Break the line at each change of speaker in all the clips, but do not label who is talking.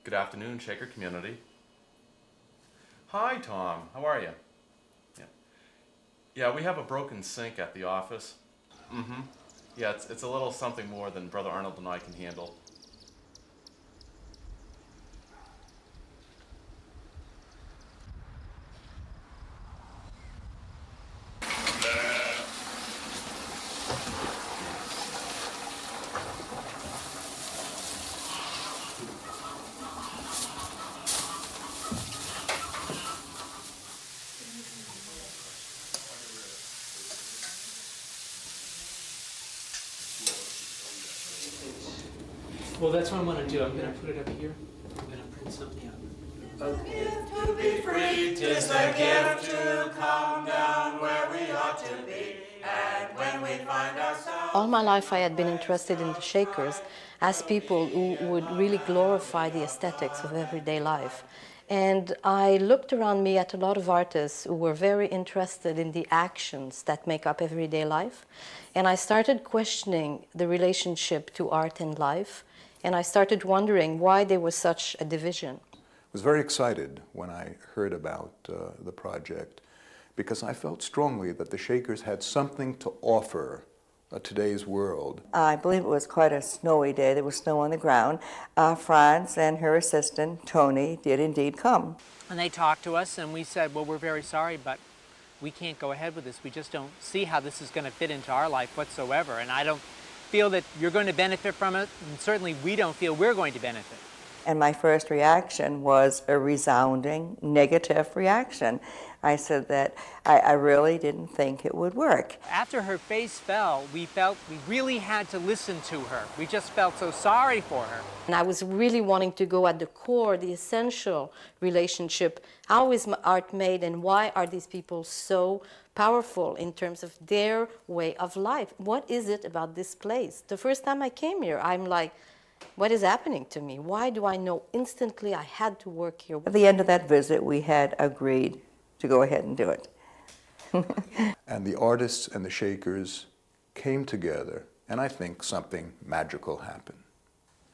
Good afternoon, Shaker community. Hi, Tom. How are you? Yeah, we have a broken sink at the office. Yeah, it's a little something more than Brother Arnold and I can handle.
Well, that's what I'm going to do. I'm going to put it up here. I'm going to print something out.
A gift to be free, 'tis the gift to come down where we ought to be, and when we find ourselves...
All my life I had been interested in the Shakers as people who would really glorify the aesthetics of everyday life. And I looked around me at a lot of artists who were very interested in the actions that make up everyday life. And I started questioning the relationship to art and life. And I started wondering why there was such a division.
I was very excited when I heard about the project because I felt strongly that the Shakers had something to offer today's world.
I believe it was quite a snowy day. There was snow on the ground. France and her assistant, Tony, did indeed come.
And they talked to us and we said, well, we're very sorry, but we can't go ahead with this. We just don't see how this is going to fit into our life whatsoever. And I don't feel that you're going to benefit from it, and certainly we don't feel we're going to benefit.
And my first reaction was a resounding negative reaction. I said that I really didn't think it would work.
After her face fell, we felt we really had to listen to her. We just felt so sorry for her.
And I was really wanting to go at the core, the essential relationship. How is art made and why are these people so powerful in terms of their way of life? What is it about this place? The first time I came here, I'm like, what is happening to me? Why do I know instantly I had to work here?
At the end of that visit, we had agreed to go ahead and do it.
And the artists and the Shakers came together, and I think something magical happened.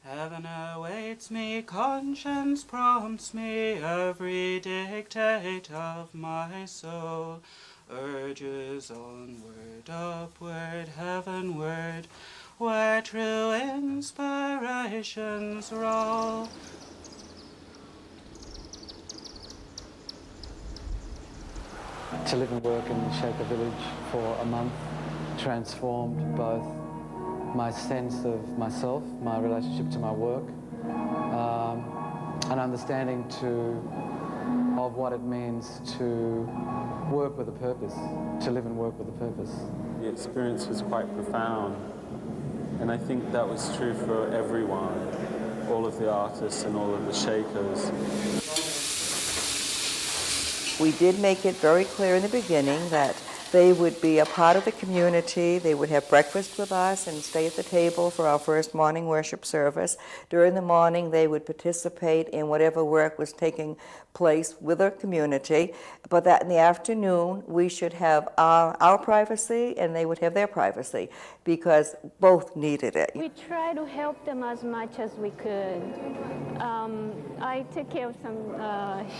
Heaven awaits me, conscience prompts me, every dictate of my soul urges onward, upward, heavenward, where true inspirations roll.
To live and work in the Shaker village for a month transformed both my sense of myself, my relationship to my work, an understanding of what it means to work with a purpose, to live and work with a purpose.
The experience was quite profound, and I think that was true for everyone, all of the artists and all of the Shakers.
We did make it very clear in the beginning that they would be a part of the community. They would have breakfast with us and stay at the table for our first morning worship service. During the morning, they would participate in whatever work was taking place with the community, but that in the afternoon, we should have our privacy and they would have their privacy because both needed it.
We try to help them as much as we could. I took care of some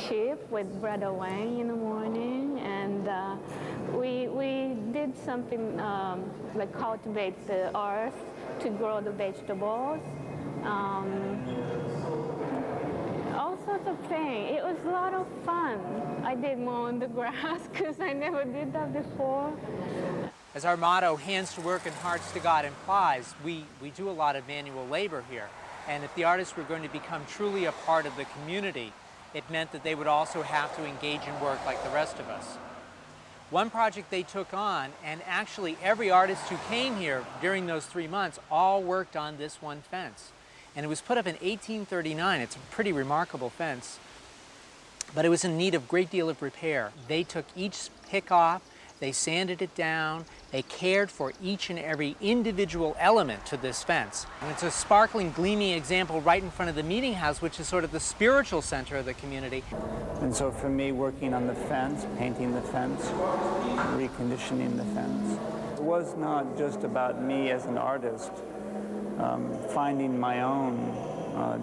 sheep with Brother Wang in the morning, and we did something like cultivate the earth to grow the vegetables. All sorts of things. It was a lot of fun. I did mowing the grass because I never did that before.
As our motto, hands to work and hearts to God, implies, we do a lot of manual labor here. And if the artists were going to become truly a part of the community, it meant that they would also have to engage in work like the rest of us. One project they took on, and actually every artist who came here during those 3 months all worked on this one fence. And it was put up in 1839. It's a pretty remarkable fence, but it was in need of a great deal of repair. They took each pick off, they sanded it down, they cared for each and every individual element to this fence. And it's a sparkling, gleaming example right in front of the meeting house, which is sort of the spiritual center of the community.
And so for me, working on the fence, painting the fence, reconditioning the fence, it was not just about me as an artist finding my own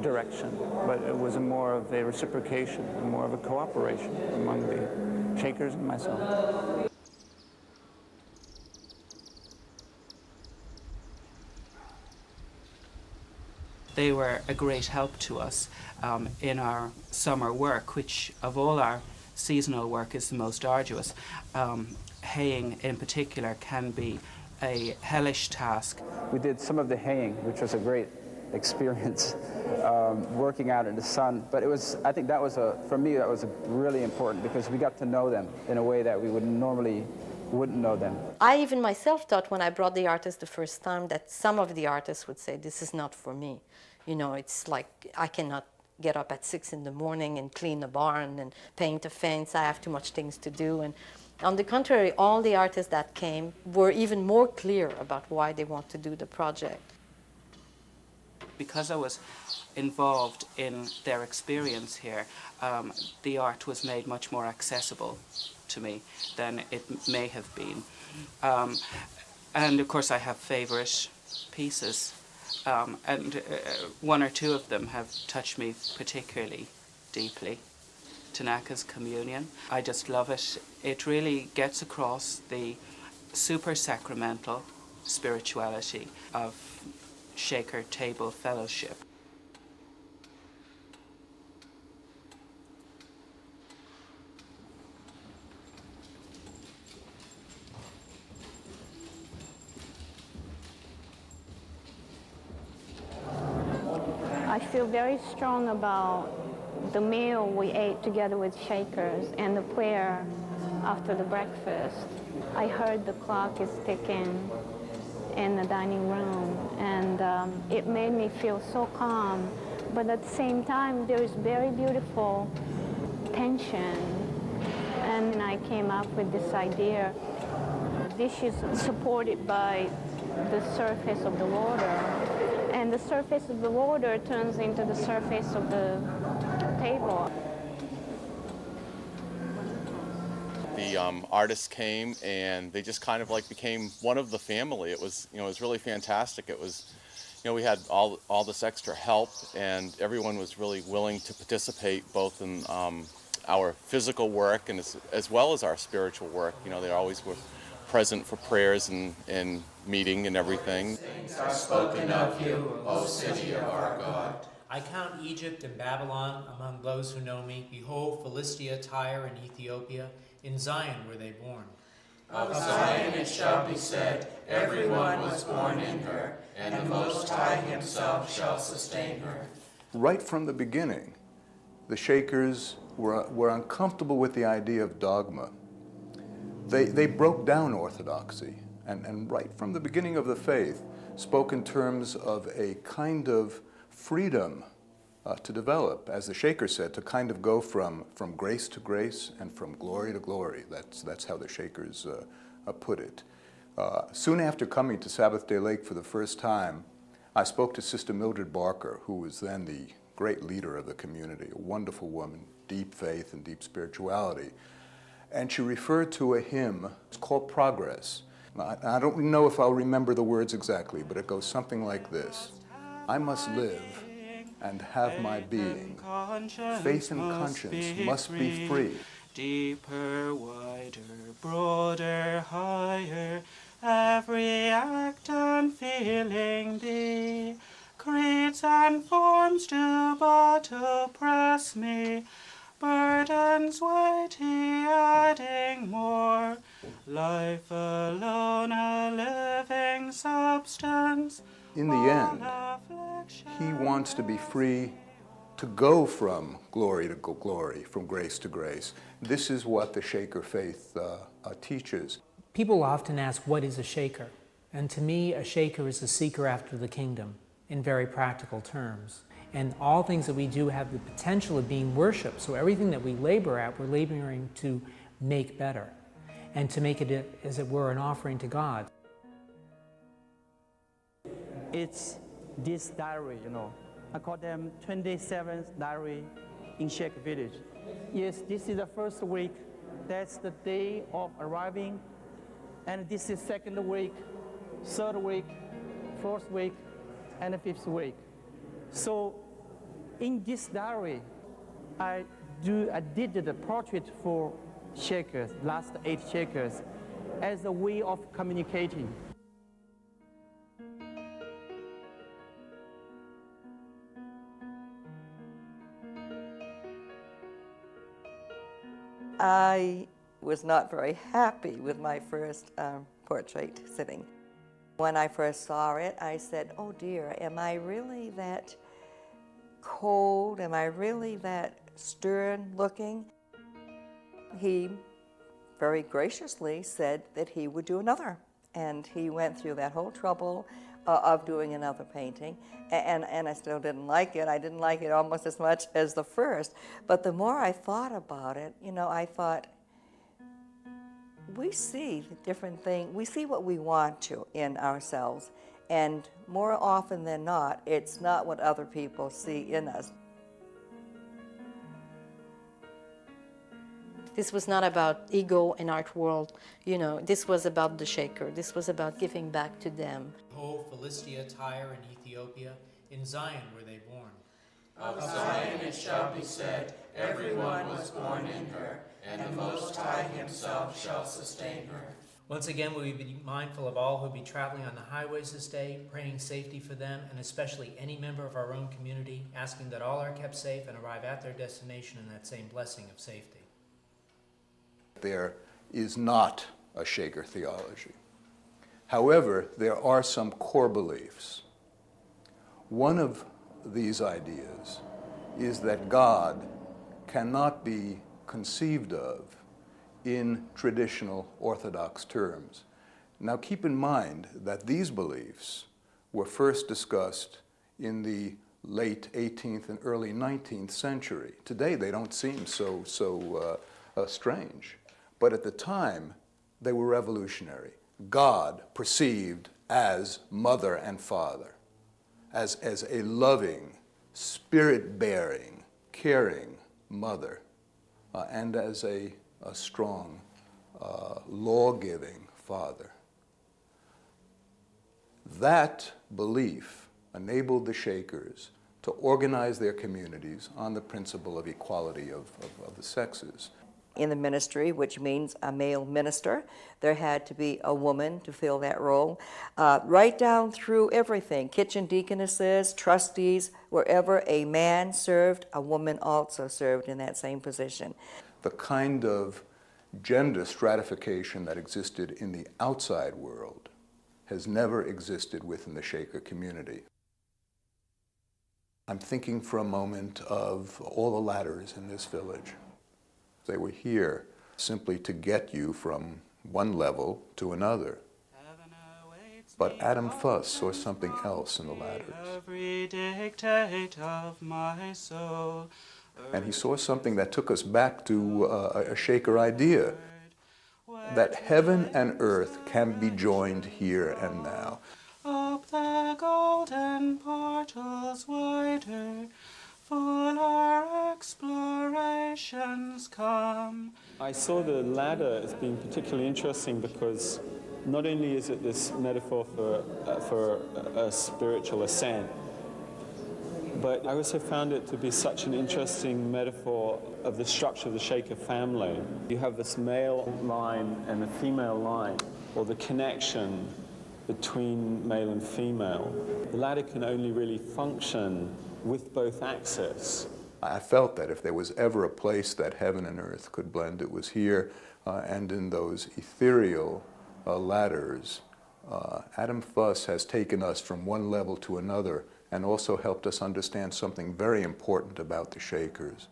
direction, but it was more of a reciprocation, more of a cooperation among the Shakers and myself.
They were a great help to us in our summer work, which of all our seasonal work is the most arduous. Haying in particular can be a hellish task.
We did some of the haying, which was a great experience, working out in the sun. But it was, I think that was for me, that was really important because we got to know them in a way that we wouldn't know them.
I even myself thought when I brought the artist the first time that some of the artists would say, this is not for me. You know, it's like I cannot get up at 6 in the morning and clean the barn and paint a fence. I have too much things to do. And on the contrary, all the artists that came were even more clear about why they want to do the project.
Because I was involved in their experience here, the art was made much more accessible to me than it may have been. And of course I have favorite pieces, and one or two of them have touched me particularly deeply. Tanaka's Communion. I just love it. It really gets across the super sacramental spirituality of Shaker table fellowship.
I feel very strong about the meal we ate together with Shakers and the prayer after the breakfast. I heard the clock is ticking in the dining room, and it made me feel so calm. But at the same time, there is very beautiful tension. And I came up with this idea. The dish is supported by the surface of the water, and the surface of the water turns into the surface of the table.
The artists came and they just kind of like became one of the family. It was, it was really fantastic. It was, we had all this extra help, and everyone was really willing to participate both in our physical work and as well as our spiritual work. They always were present for prayers and meeting and everything.
Things are spoken of you, O city of our God.
I count Egypt and Babylon among those who know me. Behold, Philistia, Tyre, and Ethiopia. In Zion were they born.
Of Zion it shall be said, everyone was born in her, and the Most High himself shall sustain her.
Right from the beginning, the Shakers were uncomfortable with the idea of dogma. They broke down orthodoxy, and right from the beginning of the faith spoke in terms of a kind of freedom to develop, as the Shaker said, to kind of go from grace to grace and from glory to glory. That's how the Shakers put it. Soon after coming to Sabbathday Lake for the first time, I spoke to Sister Mildred Barker, who was then the great leader of the community, a wonderful woman, deep faith and deep spirituality. And she referred to a hymn. It's called Progress. I don't know if I'll remember the words exactly, but it goes something like this. I must live and have my being. Faith and conscience must be free.
Deeper, wider, broader, higher, every act and feeling be. Creeds and forms do but oppress me, burdens weighty adding more. Life alone a living substance.
In the end, he wants to be free to go from glory to glory, from grace to grace. This is what the Shaker faith teaches.
People often ask, what is a Shaker? And to me, a Shaker is a seeker after the kingdom, in very practical terms. And all things that we do have the potential of being worship. So everything that we labor at, we're laboring to make better and to make it, as it were, an offering to God.
It's this diary, I call them 27th diary in Shaker Village. Yes, this is the first week. That's the day of arriving. And this is second week, third week, fourth week, and the fifth week. So in this diary, I did the portrait for Shakers, last 8 Shakers, as a way of communicating.
I was not very happy with my first portrait sitting. When I first saw it, I said, oh dear, am I really that cold? Am I really that stern looking? He very graciously said that he would do another. And he went through that whole trouble of doing another painting. And I still didn't like it. I didn't like it almost as much as the first. But the more I thought about it, you know, I thought, we see different things. We see what we want to in ourselves. And more often than not, it's not what other people see in us.
This was not about ego in art world, you know, this was about the Shaker. This was about giving back to them.
Ho, Philistia, Tyre, and Ethiopia, in Zion were they born.
Of Zion it shall be said, everyone was born in her, and the Most High himself shall sustain her.
Once again, we will be mindful of all who will be traveling on the highways this day, praying safety for them, and especially any member of our own community, asking that all are kept safe and arrive at their destination in that same blessing of safety.
There is not a Shaker theology. However, there are some core beliefs. One of these ideas is that God cannot be conceived of in traditional Orthodox terms. Now keep in mind that these beliefs were first discussed in the late 18th and early 19th century. Today they don't seem so strange, but at the time they were revolutionary. God perceived as mother and father, as a loving, spirit-bearing, caring mother, and as a strong, law-giving father. That belief enabled the Shakers to organize their communities on the principle of equality of the sexes.
In the ministry, which means a male minister, there had to be a woman to fill that role. Right down through everything, kitchen deaconesses, trustees, wherever a man served, a woman also served in that same position.
The kind of gender stratification that existed in the outside world has never existed within the Shaker community. I'm thinking for a moment of all the ladders in this village. They were here simply to get you from one level to another. But Adam Fuss saw something else in the ladders.
Every dictate of my soul.
And he saw something that took us back to a Shaker idea, that heaven and earth can be joined here and now.
Up the golden portals wider, full our explorations come. I saw the ladder as being particularly interesting because not only is it this metaphor for a spiritual ascent, but I also found it to be such an interesting metaphor of the structure of the Shaker family. You have this male line and a female line, or the connection between male and female. The ladder can only really function with both axes.
I felt that if there was ever a place that heaven and earth could blend, it was here, and in those ethereal ladders. Adam Fuss has taken us from one level to another and also helped us understand something very important about the Shakers.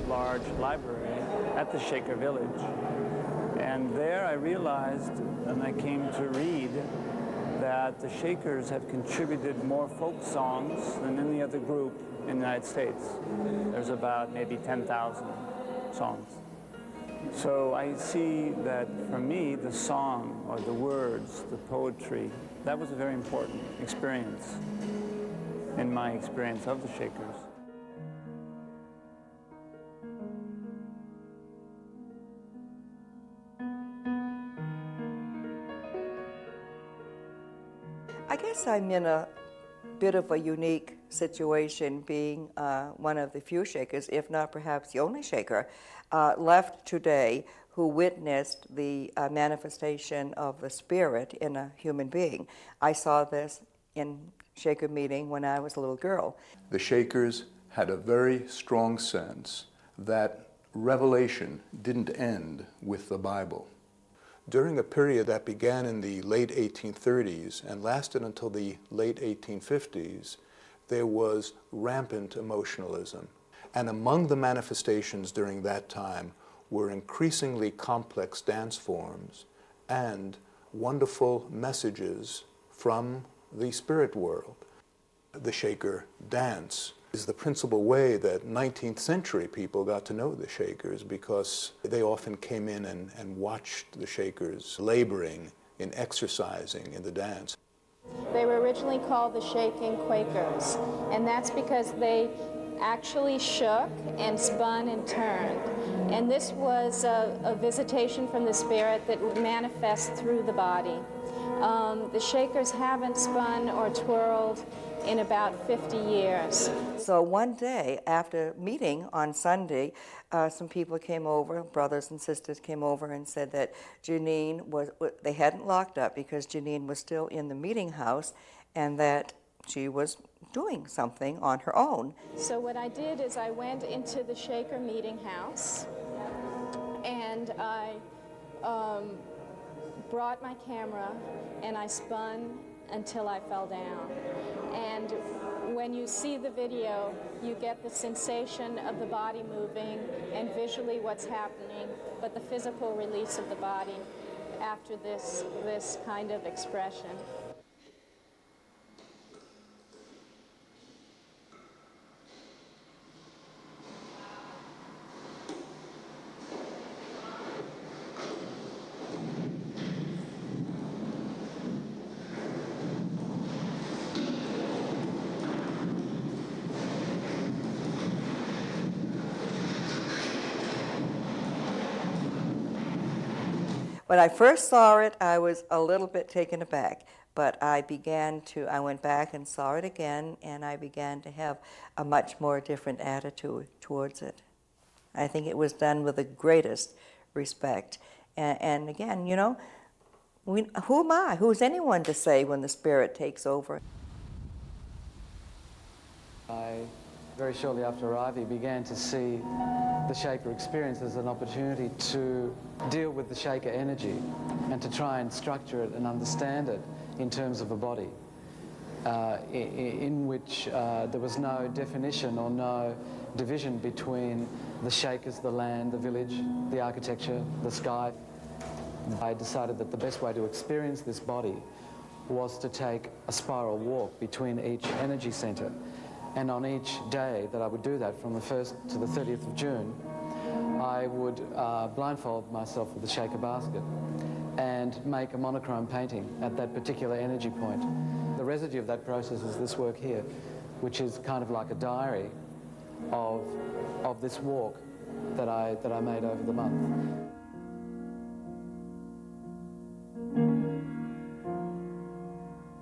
Large library at the Shaker village. And there I realized, and I came to read,
that the Shakers have contributed more folk songs than any other group in the United States. There's about maybe 10,000 songs. So I see that for me, the song or the words, the poetry, that was a very important experience in my experience of the Shakers.
I guess I'm in a bit of a unique situation, being one of the few Shakers, if not perhaps the only Shaker, left today who witnessed the manifestation of the Spirit in a human being. I saw this in Shaker meeting when I was a little girl.
The Shakers had a very strong sense that revelation didn't end with the Bible. During a period that began in the late 1830s and lasted until the late 1850s, there was rampant emotionalism. And among the manifestations during that time were increasingly complex dance forms and wonderful messages from the spirit world. The Shaker dance is the principal way that 19th century people got to know the Shakers, because they often came in and watched the Shakers laboring in exercising in the dance.
They were originally called the Shaking Quakers, and that's because they actually shook and spun and turned. And this was a visitation from the Spirit that would manifest through the body. The Shakers haven't spun or twirled in about 50 years.
So one day after meeting on Sunday, some people came over, brothers and sisters came over and said that Janine they hadn't locked up because Janine was still in the meeting house and that she was doing something on her own.
So what I did is I went into the Shaker meeting house and I brought my camera and I spun until I fell down. And when you see the video, you get the sensation of the body moving and visually what's happening, but the physical release of the body after this kind of expression.
When I first saw it, I was a little bit taken aback, but I went back and saw it again, and I began to have a much more different attitude towards it. I think it was done with the greatest respect. And again, you know, who am I? Who's anyone to say when the Spirit takes over?
Very shortly after arriving, began to see the Shaker experience as an opportunity to deal with the Shaker energy and to try and structure it and understand it in terms of a body, in which there was no definition or no division between the Shakers, the land, the village, the architecture, the sky. I decided that the best way to experience this body was to take a spiral walk between each energy center. And on each day that I would do that, from the 1st to the 30th of June, I would blindfold myself with a Shaker basket and make a monochrome painting at that particular energy point. The residue of that process is this work here, which is kind of like a diary of this walk that I made over the month.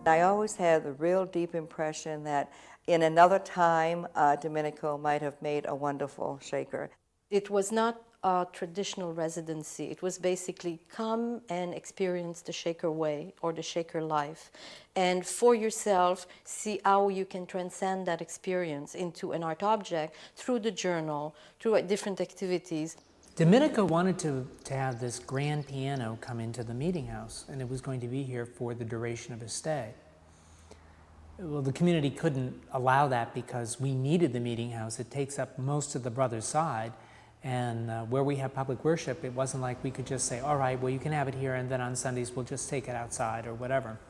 I always had the real deep impression that in another time, Domenico might have made a wonderful Shaker.
It was not a traditional residency. It was basically come and experience the Shaker way or the Shaker life, and for yourself see how you can transcend that experience into an art object through the journal, through different activities.
Domenico wanted to have this grand piano come into the meeting house, and it was going to be here for the duration of his stay. Well, the community couldn't allow that because we needed the meeting house. It takes up most of the brothers' side, and where we have public worship, it wasn't like we could just say, all right, well, you can have it here, and then on Sundays we'll just take it outside or whatever.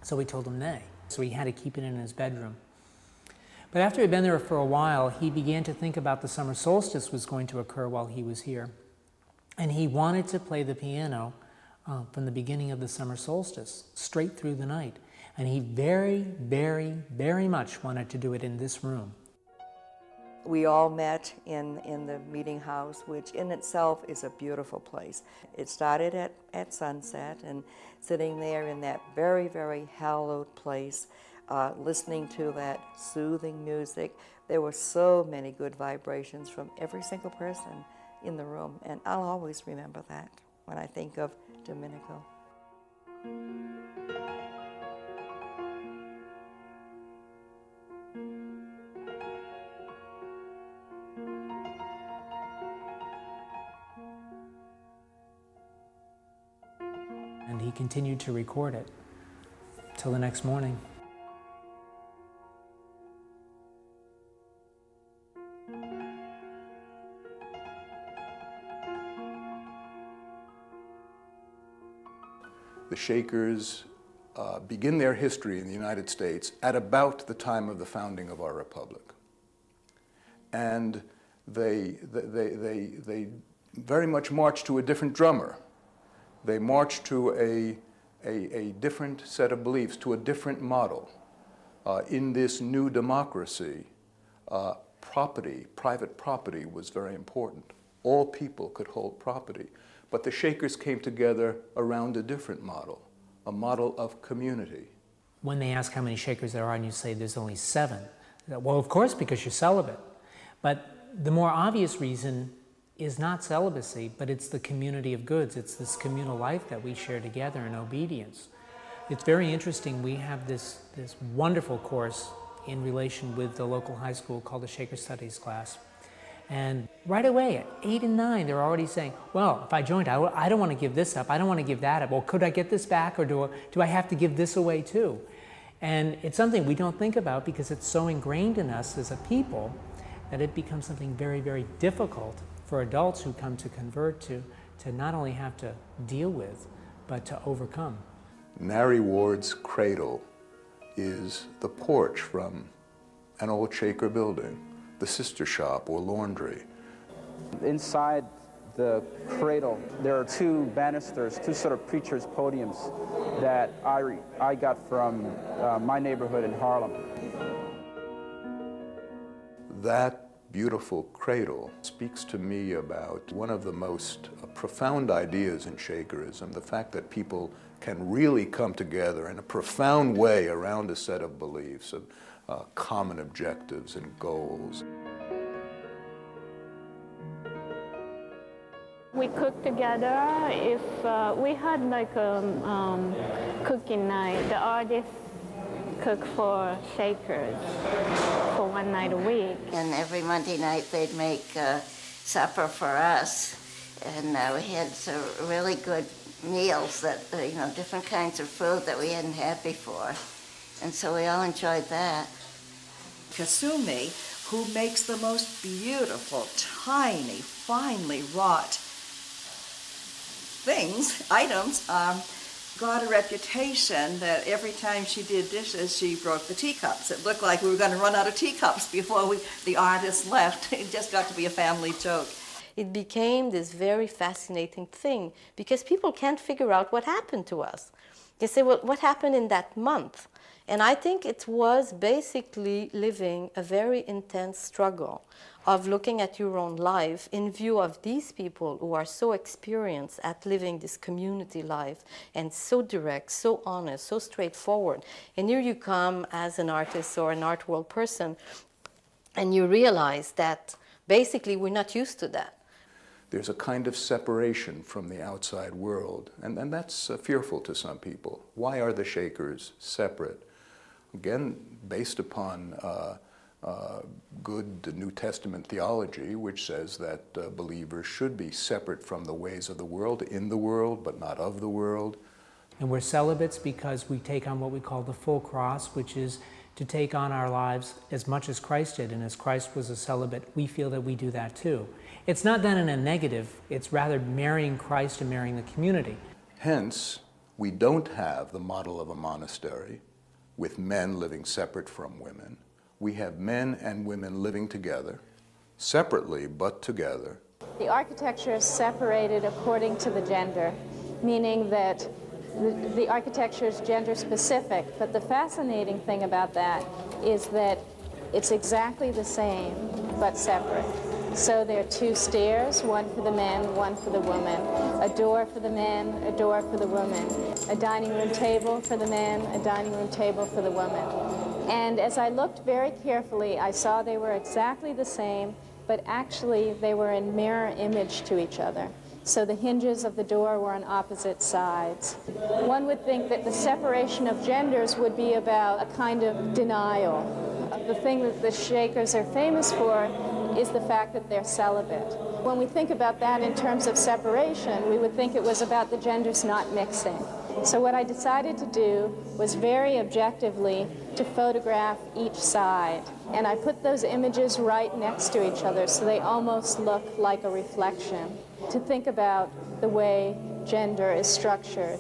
So we told him nay. So he had to keep it in his bedroom. But after he'd been there for a while, he began to think about the summer solstice was going to occur while he was here. And he wanted to play the piano from the beginning of the summer solstice, straight through the night. And he very, very, very much wanted to do it in this room.
We all met in the meeting house, which in itself is a beautiful place. It started at sunset, and sitting there in that very, very hallowed place, listening to that soothing music. There were so many good vibrations from every single person in the room, and I'll always remember that when I think of Domenico.
And he continued to record it till the next morning.
The Shakers begin their history in the United States at about the time of the founding of our republic. And they very much march to a different drummer. They march to a different set of beliefs, to a different model. In this new democracy, private property was very important. All people could hold property. But the Shakers came together around a different model, a model of community.
When they ask how many Shakers there are and you say there's only 7, well, of course, because you're celibate. But the more obvious reason is not celibacy, but it's the community of goods. It's this communal life that we share together in obedience. It's very interesting. We have this wonderful course in relation with the local high school called the Shaker Studies class. And right away, at 8 and 9, they're already saying, well, if I joined, I don't want to give this up. I don't want to give that up. Well, could I get this back, or do I have to give this away too? And it's something we don't think about because it's so ingrained in us as a people that it becomes something very, very difficult for adults who come to convert to not only have to deal with, but to overcome.
Nary Ward's cradle is the porch from an old Shaker building, the sister shop or laundry.
Inside the cradle, there are 2 banisters, 2 sort of preacher's podiums that I got from my neighborhood in Harlem.
That beautiful cradle speaks to me about one of the most profound ideas in Shakerism, the fact that people can really come together in a profound way around a set of beliefs, of common objectives and goals.
We cook together. If we had like a cooking night, the artists cook for Shakers for one night a week.
And every Monday night they'd make supper for us, and we had some really good meals that, different kinds of food that we hadn't had before. And so we all enjoyed that.
Kasumi, who makes the most beautiful, tiny, finely wrought items, got a reputation that every time she did dishes, she broke the teacups. It looked like we were going to run out of teacups before the artist left. It just got to be a family joke.
It became this very fascinating thing because people can't figure out what happened to us. They say, well, what happened in that month? And I think it was basically living a very intense struggle of looking at your own life in view of these people who are so experienced at living this community life and so direct, so honest, so straightforward. And here you come as an artist or an art world person and you realize that basically we're not used to that.
There's a kind of separation from the outside world, and that's fearful to some people. Why are the Shakers separate? Again, based upon good New Testament theology, which says that believers should be separate from the ways of the world, in the world, but not of the world.
And we're celibates because we take on what we call the full cross, which is to take on our lives as much as Christ did. And as Christ was a celibate, we feel that we do that too. It's not done in a negative, it's rather marrying Christ and marrying the community.
Hence, We don't have the model of a monastery with men living separate from women. We have men and women living together, separately but together.
The architecture is separated according to the gender, meaning that the architecture is gender specific, but the fascinating thing about that is that it's exactly the same but separate. So there are two stairs, one for the men, one for the women, a door for the men, a door for the women, a dining room table for the men, a dining room table for the women. And as I looked very carefully, I saw they were exactly the same, but actually they were in mirror image to each other. So the hinges of the door were on opposite sides. One would think that the separation of genders would be about a kind of denial. The thing that the Shakers are famous for is the fact that they're celibate. When we think about that in terms of separation, we would think it was about the genders not mixing. So what I decided to do was very objectively to photograph each side. And I put those images right next to each other so they almost look like a reflection, to think about the way gender is structured.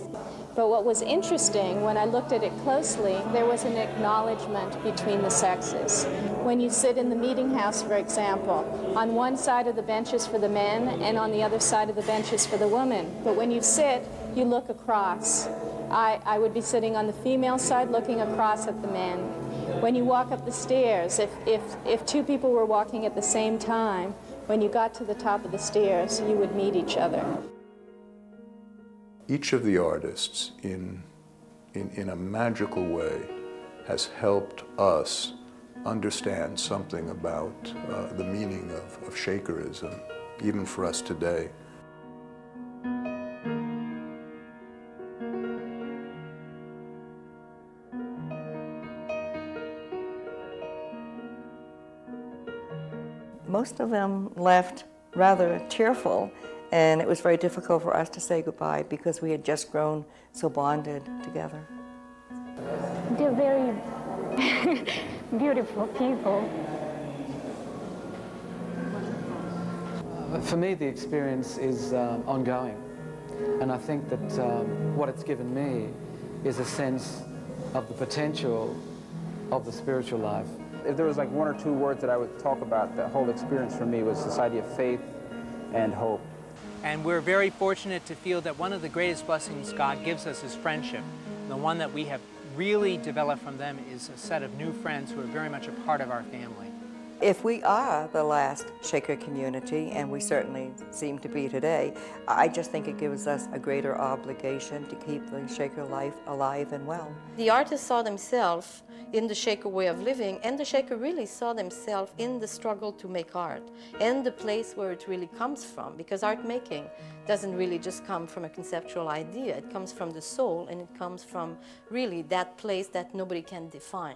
But what was interesting, when I looked at it closely, there was an acknowledgement between the sexes. When you sit in the meeting house, for example, on one side of the bench is for the men, and on the other side of the bench is for the women. But when you sit, you look across. I would be sitting on the female side looking across at the men. When you walk up the stairs, if two people were walking at the same time, when you got to the top of the stairs, you would meet each other.
Each of the artists, in a magical way, has helped us understand something about the meaning of Shakerism, even for us today.
Most of them left rather tearful, and it was very difficult for us to say goodbye because we had just grown so bonded together.
They're very beautiful people.
For me, the experience is ongoing, and I think that what it's given me is a sense of the potential of the spiritual life.
If there was like one or two words that I would talk about, the whole experience for me was this idea of faith and hope.
And we're very fortunate to feel that one of the greatest blessings God gives us is friendship. The one that we have really developed from them is a set of new friends who are very much a part of our family.
If we are the last Shaker community, and we certainly seem to be today, I just think it gives us a greater obligation to keep the Shaker life alive and well.
The artists saw themselves in the Shaker way of living, and the Shaker really saw themselves in the struggle to make art, and the place where it really comes from, because art making doesn't really just come from a conceptual idea. It comes from the soul, and it comes from really that place that nobody can define.